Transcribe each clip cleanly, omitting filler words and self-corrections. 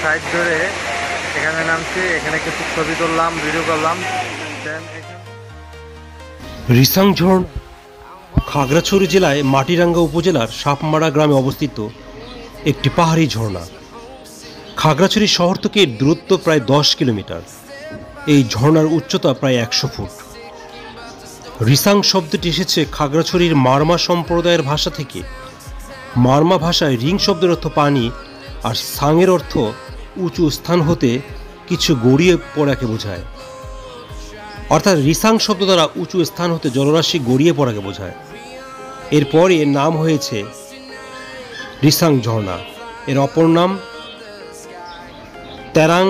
Side ধরে এখানে নামছি, এখানে কিছু ছবি তুললাম, ভিডিও করলাম। রিসাং ঝর্ণা খাগড়াছড়ি জেলায় মাটিরাঙ্গা উপজেলার সাপমারা গ্রামে অবস্থিত একটি পাহাড়ি ঝর্ণা। খাগড়াছড়ি শহর থেকে দূরত্ব প্রায় 10 কিলোমিটার। এই ঝর্ণার উচ্চতা প্রায় 100 ফুট। রিসাং শব্দটি এসেছে খাগড়াছড়ির মারমা সম্প্রদায়ের ভাষা থেকে। মারমা ভাষায় রিং শব্দের অর্থ পানি, আর সাংয়ের অর্থ উঁচু স্থান হতে কিছু গড়িয়ে পড়াকে বোঝায়। অর্থাৎ রিসাং শব্দ দ্বারা উঁচু স্থান হতে জলরাশি গড়িয়ে পড়াকে বোঝায়। এরপরে এর নাম হয়েছে রিসাং ঝর্ণা। এর অপর নাম তেরাং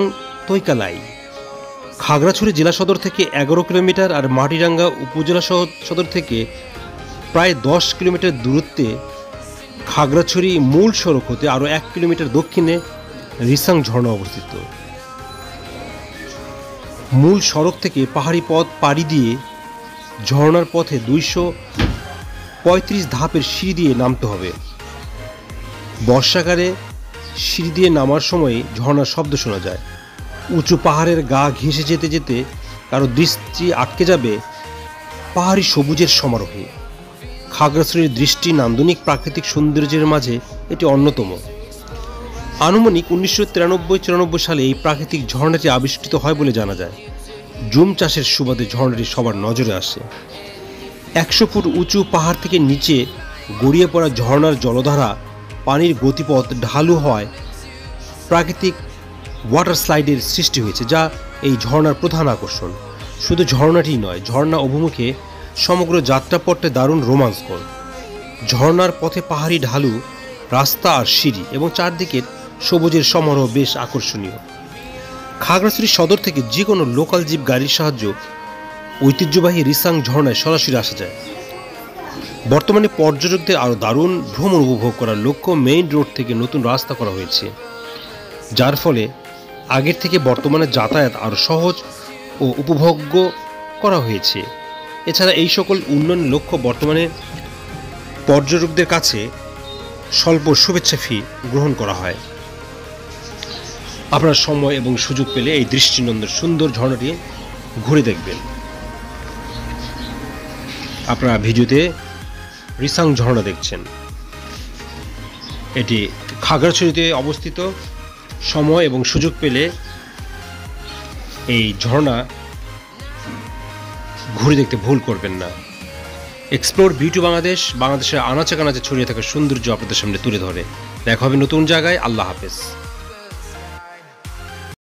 তৈকালাই। খাগড়াছড়ি জেলা সদর থেকে 11 কিলোমিটার আর মাটিরাঙ্গা উপজেলা সদর থেকে প্রায় 10 কিলোমিটার দূরত্বে খাগড়াছড়ি মূল সড়ক হতে আরও 1 কিলোমিটার দক্ষিণে রিসাং ঝর্ণা অবস্থিত। মূল সড়ক থেকে পাহাড়ি পথ পাড়ি দিয়ে ঝর্ণার পথে 235 ধাপের সিঁড়ি দিয়ে নামতে হবে। বর্ষাকালে সিঁড়ি দিয়ে নামার সময় ঝর্ণার শব্দ শোনা যায়। উঁচু পাহাড়ের গা ঘেঁষে যেতে যেতে কারো দৃষ্টি আটকে যাবে পাহাড়ি সবুজের সমারোহে। খাগড়াছড়ির দৃষ্টি নান্দনিক প্রাকৃতিক সৌন্দর্যের মাঝে এটি অন্যতম। আনুমানিক 1993-94 সালে এই প্রাকৃতিক ঝর্ণাটি আবিষ্কৃত হয় বলে জানা যায়। জুম চাষের সুবাদে ঝর্ণাটি সবার নজরে আসে। 100 ফুট উঁচু পাহাড় থেকে নিচে গড়িয়ে পড়া ঝর্ণার জলধারা পানির গতিপথ ঢালু হয় প্রাকৃতিক ওয়াটার স্লাইডের সৃষ্টি হয়েছে, যা এই ঝর্ণার প্রধান আকর্ষণ। শুধু ঝর্ণাটি নয়, ঝর্ণা অভিমুখে সমগ্র যাত্রাপথটা দারুণ রোমাঞ্চকর। ঝর্ণার পথে পাহাড়ি ঢালু রাস্তা আর সিঁড়ি এবং চারদিকের সবুজের সমারোহ বেশ আকর্ষণীয়। খাগড়াছড়ি সদর থেকে যে কোনো লোকাল জিপ গাড়ির সাহায্যে ঐতিহ্যবাহী রিসাং ঝর্ণায় সরাসরি আসা যায়। বর্তমানে পর্যটকদের আরও দারুণ ভ্রমণ উপভোগ করার লক্ষ্য মেইন রোড থেকে নতুন রাস্তা করা হয়েছে, যার ফলে আগের থেকে বর্তমানে যাতায়াত আরও সহজ ও উপভোগ্য করা হয়েছে। এছাড়া এই সকল উন্নয়নের লক্ষ্য বর্তমানে পর্যটকদের কাছে স্বল্প শুভেচ্ছা ফি গ্রহণ করা হয়। আপনার সময় এবং সুযোগ পেলে এই দৃষ্টিনন্দন সুন্দর ঝর্ণাটি ঘুরে দেখবেন। আপনারা ভিডিওতে রিসাং ঝর্ণা দেখছেন। এটি খাগড়াছড়িতে অবস্থিত। সময় এবং সুযোগ পেলে এই ঝর্ণা ঘুরে দেখতে ভুল করবেন না। এক্সপ্লোর বিউটি বাংলাদেশ বাংলাদেশের আনাচে কানাচে ছড়িয়ে থাকা সৌন্দর্য আপনাদের সামনে তুলে ধরে। দেখা হবে নতুন জায়গায়। আল্লাহ হাফেজ।